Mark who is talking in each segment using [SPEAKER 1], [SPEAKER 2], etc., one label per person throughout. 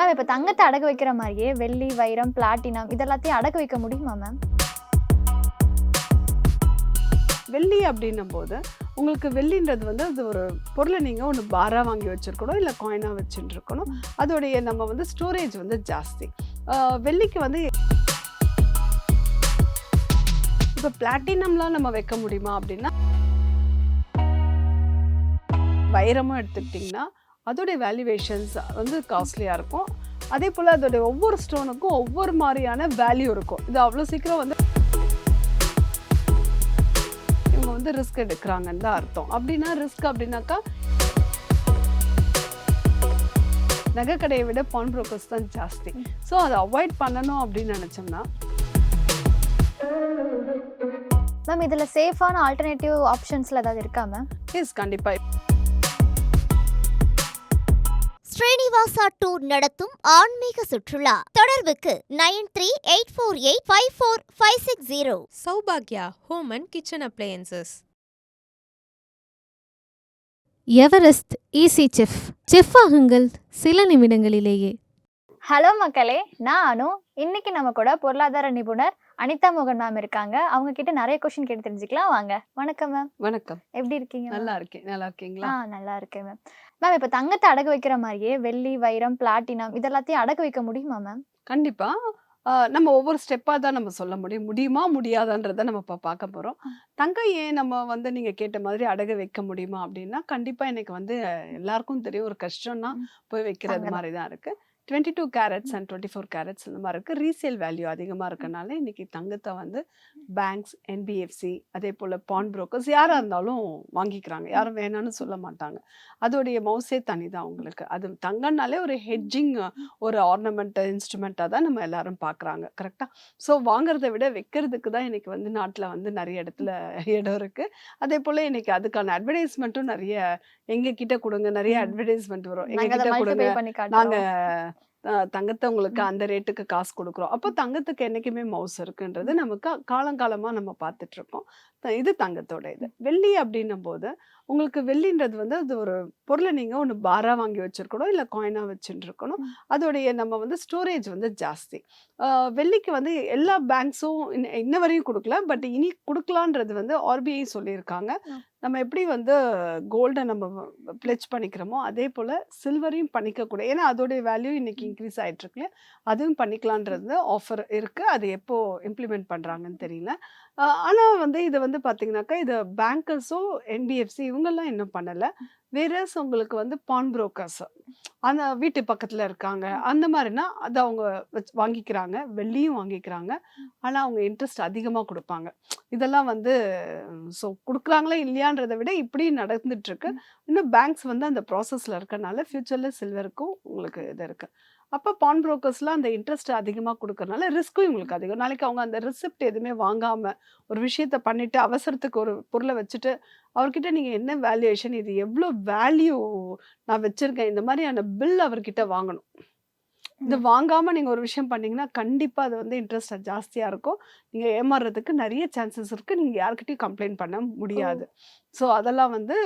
[SPEAKER 1] Ma'am இப்ப தங்கத்த அடகு வைக்கிற மாரியே வெள்ளி, வைரம், பிளாட்டினம் இதெல்லாத்தையும் அடகு வைக்க முடியுமா மேம்?
[SPEAKER 2] வெள்ளி அப்படின்னும்போது உங்களுக்கு வெள்ளின்றது வந்து அது ஒரு பொருளை நீங்கள் ஒன்று பாரா வாங்கி வச்சுருக்கணும், இல்லை காயினாக வச்சுட்டு இருக்கணும். அதோடைய நம்ம வந்து ஸ்டோரேஜ் வந்து ஜாஸ்தி. வெள்ளிக்கு வந்து இப்போ பிளாட்டினம்லாம் நம்ம வைக்க முடியுமா அப்படின்னா, வைரமும் எடுத்துக்கிட்டிங்கன்னா அதோடைய வேல்யூவேஷன்ஸ் வந்து காஸ்ட்லியாக இருக்கும். அதே போல் அதோடைய ஒவ்வொரு ஸ்டோனுக்கும் ஒவ்வொரு மாதிரியான வேல்யூ இருக்கும். இது அவ்வளோ சீக்கிரம் வந்து இவங்க வந்து ரிஸ்க் எடுக்கிறாங்கன்னு தான் அர்த்தம். அப்படின்னா ரிஸ்க் அப்படின்னாக்கா நகைக்கடையை விட பான் புரோக்கர்ஸ் தான் ஜாஸ்தி. ஸோ அதை அவாய்ட் பண்ணணும் அப்படின்னு நினச்சோம்னா,
[SPEAKER 1] மேம் இதுல சேஃபான ஆல்டர்னேட்டிவ் ஆப்ஷன்ஸ்ல ஏதாவது இருக்கா மேம்?
[SPEAKER 2] எஸ் கண்டிப்பாக.
[SPEAKER 3] ஸ்ரீனிவாசா டூர் நடத்தும் ஆன்மீக சுற்றுலா தொடர்புக்கு 9384854560.
[SPEAKER 4] சௌபாக்யா home and kitchen appliances.
[SPEAKER 5] Everest easy chef. Chef ஆகுங்கள் சில நிமிடங்களிலேயே.
[SPEAKER 1] ஹலோ மக்களே, நான் அனு. இன்னைக்கு நம்ம கூட பொருளாதார நிபுணர் அனிதா மோகன் மேம் இருக்காங்க. அவங்க கிட்ட நிறைய கொஸ்டின் கேட்டு தெரிஞ்சுக்கலாம் வாங்க. வணக்கம் மேம்.
[SPEAKER 2] வணக்கம்.
[SPEAKER 1] எப்படி இருக்கீங்க?
[SPEAKER 2] நல்லா இருக்கேன். நல்லா இருக்கீங்களா?
[SPEAKER 1] நல்லா இருக்கேன் மேம். மேம் இப்ப தங்கத்தை அடகு வைக்கிற மாதிரியே வெள்ளி, வைரம், பிளாட்டினம் இதெல்லாத்தையும் அடகு வைக்க முடியுமா மேம்?
[SPEAKER 2] கண்டிப்பாக. நம்ம ஒவ்வொரு ஸ்டெப்பாக தான் நம்ம சொல்ல முடியும். முடியுமா முடியாதான்றதை நம்ம இப்போ பார்க்க போகிறோம். தங்கம் ஏன் நம்ம வந்து நீங்கள் கேட்ட மாதிரி அடகு வைக்க முடியுமா அப்படின்னா, கண்டிப்பாக எனக்கு வந்து எல்லாருக்கும் தெரியும் ஒரு கஷ்டம்னா போய் வைக்கிறது மாதிரி தான் இருக்குது. 22 கேரட்ஸ் அண்ட் 24 கேரட்ஸ் இந்த மாதிரி இருக்குது. ரீசேல் வேல்யூ அதிகமாக இருக்கனால இன்றைக்கி தங்கத்தை வந்து பேங்க்ஸ், என்பிஎஃப்சி, அதே போல் பான் புரோக்கர்ஸ் யாராக இருந்தாலும் வாங்கிக்கிறாங்க. யாரும் வேணான்னு சொல்ல மாட்டாங்க. அதோடைய மவுசே தனி தான் உங்களுக்கு. அது தங்கம்னாலே ஒரு ஹெட்ஜிங், ஒரு ஆர்னமெண்ட் இன்ஸ்ட்ருமெண்ட்டாக தான் நம்ம எல்லாரும் பார்க்குறாங்க. கரெக்டாக? ஸோ வாங்குறதை விட வைக்கிறதுக்கு தான் இன்றைக்கி வந்து நாட்டில் வந்து நிறைய இடத்துல இடம் இருக்குது. அதே போல் இன்றைக்கி அதுக்கான அட்வர்டைஸ்மெண்ட்டும் நிறைய எங்கள் கிட்ட கொடுங்க, நிறைய அட்வர்டைஸ்மெண்ட் வரும். எங்கள் கிட்ட கொடுங்க, நாங்கள் தங்கத்தை உங்களுக்கு அந்த ரேட்டுக்கு காசு கொடுக்குறோம். அப்போ தங்கத்துக்கு என்றைக்குமே மவுஸ் இருக்குன்றது நமக்கு காலங்காலமாக நம்ம பார்த்துட்ருக்கோம். இது தங்கத்தோட இது. வெள்ளி அப்படின்னும் போது உங்களுக்கு வெள்ளின்றது வந்து அது ஒரு பொருளை நீங்கள் ஒன்று பாரா வாங்கி வச்சுருக்கணும், இல்லை காயினாக வச்சுட்டு இருக்கணும். அதோடைய நம்ம வந்து ஸ்டோரேஜ் வந்து ஜாஸ்தி. வெள்ளிக்கு வந்து எல்லா பேங்க்ஸும் இன்ன வரையும் கொடுக்கல, பட் இனி கொடுக்கலான்றது வந்து ஆர்பிஐ சொல்லியிருக்காங்க. நம்ம எப்படி வந்து கோல்டை நம்ம பிளெச் பண்ணிக்கிறோமோ அதே போல் சில்வரையும் பண்ணிக்கக்கூடாது. ஏன்னா அதோடைய வேல்யூ இன்றைக்கி இன்க்ரீஸ் ஆகிட்டுருக்கு. அதுவும் பண்ணிக்கலான்றது ஆஃபர் இருக்குது. அது எப்போது இம்ப்ளிமெண்ட் பண்ணுறாங்கன்னு தெரியல. ஆனால் வந்து இதை வந்து பார்த்திங்கனாக்கா இது பேங்கர்ஸோ என்பிஎஃப்சி இவங்கெல்லாம் இன்னும் பண்ணலை. வேறஸ் உங்களுக்கு வந்து பான் புரோக்கர்ஸ் அந்த வீட்டு பக்கத்தில் இருக்காங்க. அந்த மாதிரினா அது அவங்க வாங்கிக்கிறாங்க, வெள்ளியும் வாங்கிக்கிறாங்க. ஆனால் அவங்க இன்ட்ரெஸ்ட் அதிகமாக கொடுப்பாங்க. இதெல்லாம் வந்து ஸோ கொடுக்குறாங்களா இல்லையான்றதை விட இப்படி நடந்துட்டுருக்கு. இன்னும் பேங்க்ஸ் வந்து அந்த ப்ராசஸில் இருக்கனால ஃப்யூச்சரில் சில்வருக்கும் உங்களுக்கு இது இருக்குது. அப்போ பான் புரோக்கர்ஸ்லாம் அந்த இன்ட்ரெஸ்ட் அதிகமாக கொடுக்கறனால ரிஸ்க்கும் இவங்களுக்கு அதிகம். நாளைக்கு அவங்க அந்த ரிசிப்ட் எதுவுமே வாங்காமல் ஒரு விஷயத்த பண்ணிவிட்டு அவசரத்துக்கு ஒரு பொருளை வச்சுட்டு அவர்கிட்ட நீங்கள் என்ன வேல்யூவேஷன், இது எவ்வளோ வேல்யூ நான் வச்சுருக்கேன், இந்த மாதிரியான பில் அவர்கிட்ட வாங்கணும். இது வாங்காமல் நீங்கள் ஒரு விஷயம் பண்ணிங்கன்னா கண்டிப்பாக அது வந்து இன்ட்ரெஸ்ட் ஜாஸ்தியாக இருக்கும். நீங்கள் ஏமாறுறதுக்கு நிறைய சான்சஸ் இருக்குது. நீங்கள் யார்கிட்டையும் கம்ப்ளைண்ட் பண்ண முடியாது. ஸோ அதெல்லாம் வந்து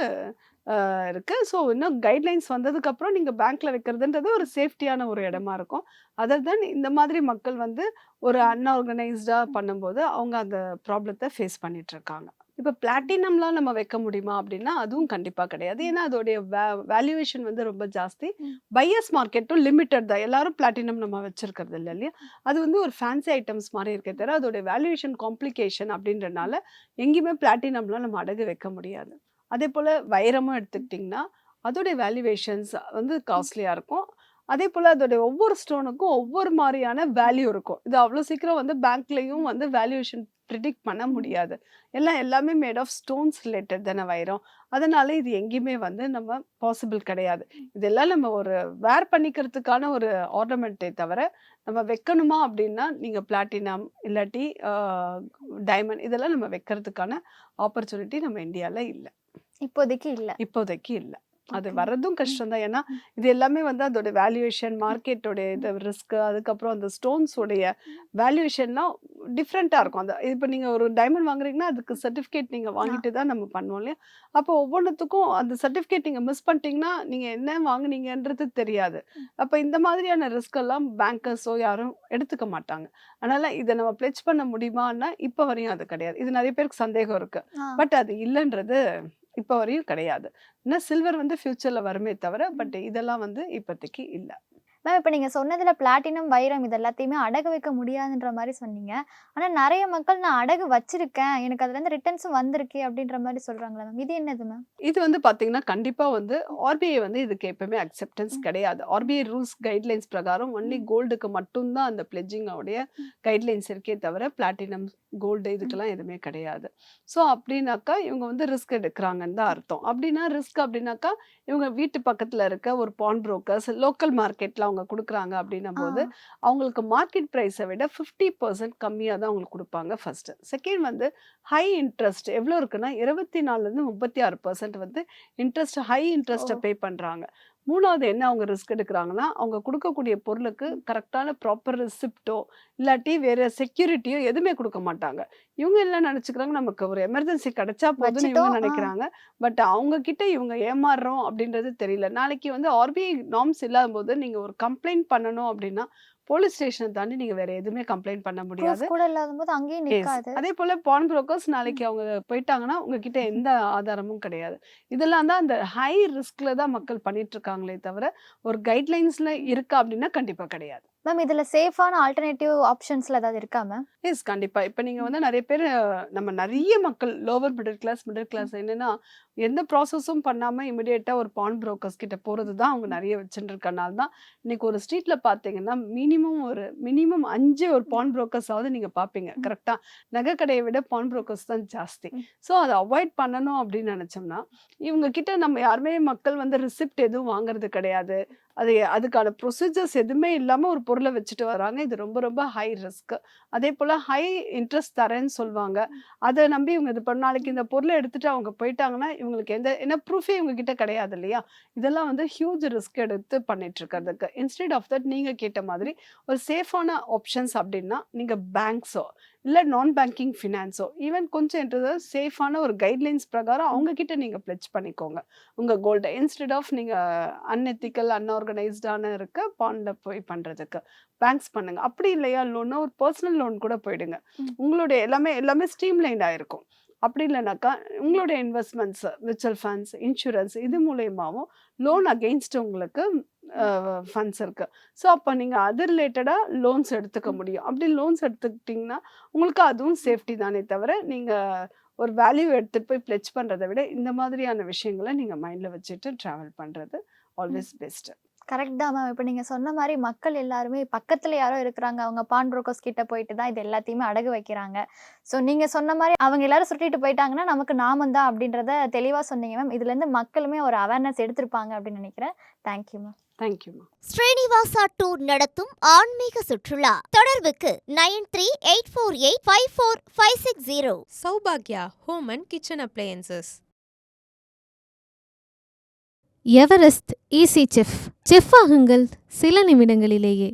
[SPEAKER 2] இருக்குது. ஸோ இன்னும் கைட்லைன்ஸ் வந்ததுக்கப்புறம் நீங்கள் பேங்க்கில் வைக்கிறதுன்றது ஒரு சேஃப்டியான ஒரு இடமா இருக்கும். அதர் தென் இந்த மாதிரி மக்கள் வந்து ஒரு அன்ஆர்கனைஸ்டாக பண்ணும்போது அவங்க அந்த ப்ராப்ளத்தை ஃபேஸ் பண்ணிகிட்ருக்காங்க. இப்போ பிளாட்டினம்லாம் நம்ம வைக்க முடியுமா அப்படின்னா அதுவும் கண்டிப்பாக கிடையாது. ஏன்னா அதோடைய வேல்யூவேஷன் வந்து ரொம்ப ஜாஸ்தி. பையர்ஸ் மார்க்கெட்டும் லிமிட்டட் தான். எல்லாரும் பிளாட்டினம் நம்ம வச்சுருக்கிறது இல்லை இல்லையா? அது வந்து ஒரு ஃபேன்சி ஐட்டம்ஸ் மாதிரி இருக்கே தவிர அதோடைய வேல்யூவேஷன் காம்ப்ளிகேஷன் அப்படின்றனால எங்கேயுமே பிளாட்டினம்லாம் நம்ம அடகு வைக்க முடியாது. அதே போல் வைரமும் எடுத்துக்கிட்டிங்கன்னா அதோடைய வேல்யூவேஷன்ஸ் வந்து காஸ்ட்லியாக இருக்கும். அதே போல் அதோடைய ஒவ்வொரு ஸ்டோனுக்கும் ஒவ்வொரு மாதிரியான வேல்யூ இருக்கும். இது அவ்வளோ சீக்கிரம் வந்து பேங்க்லேயும் வந்து வேல்யூவேஷன் ப்ரிடிக்ட் பண்ண முடியாது. எல்லாமே மேட் ஆஃப் ஸ்டோன்ஸ் ரிலேட்டட் தானே வைரம். அதனால இது எங்கேயுமே வந்து நம்ம பாசிபிள் கிடையாது. இதெல்லாம் நம்ம ஒரு வேர் பண்ணிக்கிறதுக்கான ஒரு ஆர்னமெண்ட்டே தவிர நம்ம வைக்கணுமா அப்படின்னா நீங்கள் பிளாட்டினம் இல்லாட்டி டைமண்ட் இதெல்லாம் நம்ம வைக்கிறதுக்கான ஆப்பர்ச்சுனிட்டி நம்ம இந்தியாவில் இல்லை.
[SPEAKER 1] இப்போதைக்கு இல்லை.
[SPEAKER 2] இப்போதைக்கு இல்லை. அது
[SPEAKER 1] Okay.
[SPEAKER 2] வர்றதும் கஷ்டம் தான். ஏன்னா இது எல்லாமே வந்து அதோட வேல்யூவேஷன், மார்க்கெட்டோட இது ரிஸ்க், அதுக்கப்புறம் அந்த ஸ்டோன்ஸோடைய வேல்யூவேஷன்லாம் டிஃப்ரெண்ட்டாக இருக்கும். அந்த இப்போ நீங்கள் ஒரு டைமண்ட் வாங்குறீங்கன்னா அதுக்கு சர்டிஃபிகேட் நீங்கள் வாங்கிட்டு தான் நம்ம பண்ணுவோம் இல்லையா? அப்போ ஒவ்வொன்றுத்துக்கும் அந்த சர்டிஃபிகேட் நீங்கள் மிஸ் பண்ணிட்டீங்கன்னா நீங்கள் என்ன வாங்குனீங்கன்றது தெரியாது. அப்போ இந்த மாதிரியான ரிஸ்க் எல்லாம் பேங்கர்ஸோ யாரும் எடுத்துக்க மாட்டாங்க. அதனால இதை நம்ம பிளெட்ஜ் பண்ண முடியுமான்னா இப்போ வரையும் அது கிடையாது. இது நிறைய பேருக்கு சந்தேகம் இருக்கு. பட் அது இல்லைன்றது இப்போ வரையும் கிடையாது. ஏன்னா சில்வர் வந்து ஃபியூச்சர்ல வருமே தவிர, பட் இதெல்லாம் வந்து இப்போதைக்கு இல்லை.
[SPEAKER 1] மேம் இப்போ நீங்கள் சொன்னதில் பிளாட்டினம் வைரம் இது எல்லாத்தையுமே அடகு வைக்க முடியாதுன்ற மாதிரி சொன்னீங்க. ஆனால் நிறைய மக்கள் நான் அடகு வச்சிருக்கேன், எனக்கு அதுலேருந்து ரிட்டர்ன்ஸும் வந்திருக்கு அப்படின்ற மாதிரி சொல்கிறாங்களா மேம்? இது என்னது மேம்?
[SPEAKER 2] இது வந்து பார்த்தீங்கன்னா கண்டிப்பாக வந்து ஆர்பிஐ வந்து இதுக்கு எப்பவுமே அக்செப்டன்ஸ் கிடையாது. ஆர்பிஐ ரூல்ஸ் கைட்லைன்ஸ் பிரகாரம் ஒன்லி கோல்டுக்கு மட்டும்தான் அந்த பிளெட்ஜிங்கோடைய கைட்லைன்ஸ் இருக்கே தவிர பிளாட்டினம் கோல்டு இதுக்கெல்லாம் எதுவுமே கிடையாது. ஸோ அப்படின்னாக்கா இவங்க வந்து ரிஸ்க் எடுக்கிறாங்கன்னு தான் அர்த்தம். அப்படின்னா ரிஸ்க் அப்படின்னாக்கா இவங்க வீட்டு பக்கத்தில் இருக்க ஒரு பான் புரோக்கர்ஸ் லோக்கல் மார்க்கெட்டில் அவங்க கொடுக்குறாங்க அப்படின்னும் போது அவங்களுக்கு மார்க்கெட் ப்ரைஸை விட 50% கம்மியாக தான் அவங்களுக்கு கொடுப்பாங்க ஃபர்ஸ்ட். செகண்ட் வந்து ஹை இன்ட்ரெஸ்ட் எவ்வளோ இருக்குன்னா 24லேருந்து 36% வந்து இன்ட்ரெஸ்ட், ஹை இன்ட்ரெஸ்ட்டை பே பண்ணுறாங்க. மூணாவது என்ன அவங்க ரிஸ்க் எடுக்கிறாங்கன்னா அவங்க கொடுக்கக்கூடிய பொருளுக்கு கரெக்டான ப்ராப்பர் ரிசிப்டோ இல்லாட்டி வேற செக்யூரிட்டியோ எதுவுமே கொடுக்க மாட்டாங்க. இவங்க எல்லாம் நினச்சிக்கிறாங்க நமக்கு ஒரு எமர்ஜென்சி கிடைச்சா போதுன்னு இவங்க நினைக்கிறாங்க. பட் அவங்க கிட்ட இவங்க ஏமாறுறோம் அப்படின்றது தெரியல. நாளைக்கு வந்து ஆர்பிஐ நார்ம்ஸ் இல்லாத போது நீங்கள் ஒரு கம்ப்ளைண்ட் பண்ணணும் அப்படின்னா போலீஸ் ஸ்டேஷனை தாண்டி நீங்கள் வேற எதுவுமே கம்ப்ளைண்ட் பண்ண முடியாது.
[SPEAKER 1] ப்ரூஃப் கூட இல்லாத போது அங்கேயும் நிற்காது.
[SPEAKER 2] அதே போல பான் புரோக்கர்ஸ் நாளைக்கு அவங்க போயிட்டாங்கன்னா உங்ககிட்ட எந்த ஆதாரமும் கிடையாது. இதெல்லாம் தான் அந்த ஹை ரிஸ்க்ல தான் மக்கள் பண்ணிட்டு இருக்காங்களே தவிர ஒரு கைட்லைன்ஸ்ல இருக்கா அப்படின்னா கண்டிப்பா கிடையாது.
[SPEAKER 1] மேம் இதில் சேஃபான ஆல்டர்னேட்டிவ் ஆப்ஷன்ஸில் ஏதாவது இருக்கா மேம்?
[SPEAKER 2] எஸ் கண்டிப்பா. இப்போ நீங்க வந்து நிறைய பேர் நம்ம நிறைய மக்கள் லோவர் மிடில் கிளாஸ் என்னன்னா எந்த ப்ராசஸும் பண்ணாம இமிடியேட்டா ஒரு பான் புரோக்கர்ஸ் கிட்ட போறது தான் அவங்க நிறைய வச்சுட்டு இருக்கனால தான் இன்னைக்கு ஒரு ஸ்ட்ரீட்ல பாத்தீங்கன்னா மினிமம் 5 ஒரு பான் புரோக்கர்ஸாவது நீங்க பாப்பீங்க. கரெக்டா? நகை கடையை விட பான் புரோக்கர்ஸ் தான் ஜாஸ்தி. ஸோ அதை அவாய்ட் பண்ணணும் அப்படின்னு நினைச்சோம்னா இவங்க கிட்ட நம்ம யாருமே மக்கள் வந்து ரிசிப்ட் எதுவும் வாங்குறது கிடையாது. அதுக்கான ப்ரொசீஜர்ஸ் எதுவுமே இல்லாமல் ஒரு பொருளை வச்சுட்டு வராங்க. இது ரொம்ப ரொம்ப ஹை ரிஸ்க். அதே போல் ஹை இன்ட்ரெஸ்ட் தரேன்னு சொல்லுவாங்க. அதை நம்பி இவங்க இது பண்ண நாளைக்கு இந்த பொருளை எடுத்துட்டு அவங்க போயிட்டாங்கன்னா இவங்களுக்கு என்ன ப்ரூஃபே இவங்க கிட்ட கிடையாது இல்லையா? இதெல்லாம் வந்து ஹியூஜ் ரிஸ்க் எடுத்து பண்ணிட்டு இருக்கிறதுக்கு இன்ஸ்டெட் ஆஃப் தட் நீங்கள் கேட்ட மாதிரி ஒரு சேஃபான ஆப்ஷன்ஸ் அப்படின்னா நீங்கள் பேங்க்ஸோ இல்லை நான் பேங்கிங் ஃபினான்ஸோ ஈவன் கொஞ்சம் சேஃபான ஒரு கைட்லைன்ஸ் பிரகாரம் அவங்க கிட்ட நீங்கள் பிளெட்ஜ் பண்ணிக்கோங்க உங்கள் கோல்டை இன்ஸ்டெட் ஆஃப் நீங்கள் அன்எத்திக்கல் அன்ஆர்கனைஸ்டான இருக்க பாண்டில் போய் பண்ணுறதுக்கு பேங்க்ஸ் பண்ணுங்க. அப்படி இல்லையா லோன்னா ஒரு பர்சனல் லோன் கூட போயிடுங்க. உங்களுடைய எல்லாமே ஸ்ட்ரீம்லைன் ஆயிருக்கும். அப்படி இல்லைனாக்கா உங்களுடைய இன்வெஸ்ட்மெண்ட்ஸ் மியூச்சுவல் ஃபண்ட்ஸ் இன்சூரன்ஸ் இது மூலயமாவும் லோன் அகெயின்ஸ்ட் உங்களுக்கு ஃபண்ட்ஸ் இருக்கு. ஸோ அப்போ நீங்கள் அது ரிலேட்டடாக லோன்ஸ் எடுத்துக்க முடியும். அப்படி லோன்ஸ் எடுத்துக்கிட்டிங்கன்னா உங்களுக்கு அதுவும் சேஃப்டி தானே தவிர நீங்கள் ஒரு வேல்யூ எடுத்துகிட்டு போய் பிளெட்ஜ் பண்ணுறதை விட இந்த மாதிரியான விஷயங்களை நீங்கள் மைண்டில் வச்சுட்டு ட்ராவல் பண்ணுறது ஆல்வேஸ் பெஸ்ட்டு.
[SPEAKER 1] கரெக்ட் தான் மேம். இப்போ நீங்கள் சொன்ன மாதிரி மக்கள் எல்லாருமே பக்கத்தில் யாரோ இருக்கிறாங்க, அவங்க பான் புரோக்கர்ஸ் கிட்ட போயிட்டு தான் இது எல்லாத்தையுமே அடகு வைக்கிறாங்க. ஸோ நீங்கள் சொன்ன மாதிரி அவங்க எல்லாரும் சுட்டிட்டு போயிட்டாங்கன்னா நமக்கு நாமம் தான் அப்படின்றத தெளிவாக சொன்னீங்க மேம். இதுலேருந்து மக்களுமே ஒரு அவேர்னஸ் எடுத்திருப்பாங்க அப்படின்னு நினைக்கிறேன். Thank you ma'am.
[SPEAKER 2] Thank you.
[SPEAKER 3] Srinivasa tour நடத்தும் ஆன்மீக சுற்றுலா தொடர்புக்கு 9384854560.
[SPEAKER 4] Saubhagya Home and Kitchen Appliances.
[SPEAKER 5] Everest easy chef. Chef ஆகுங்கள் சில நிமிடங்களிலேயே.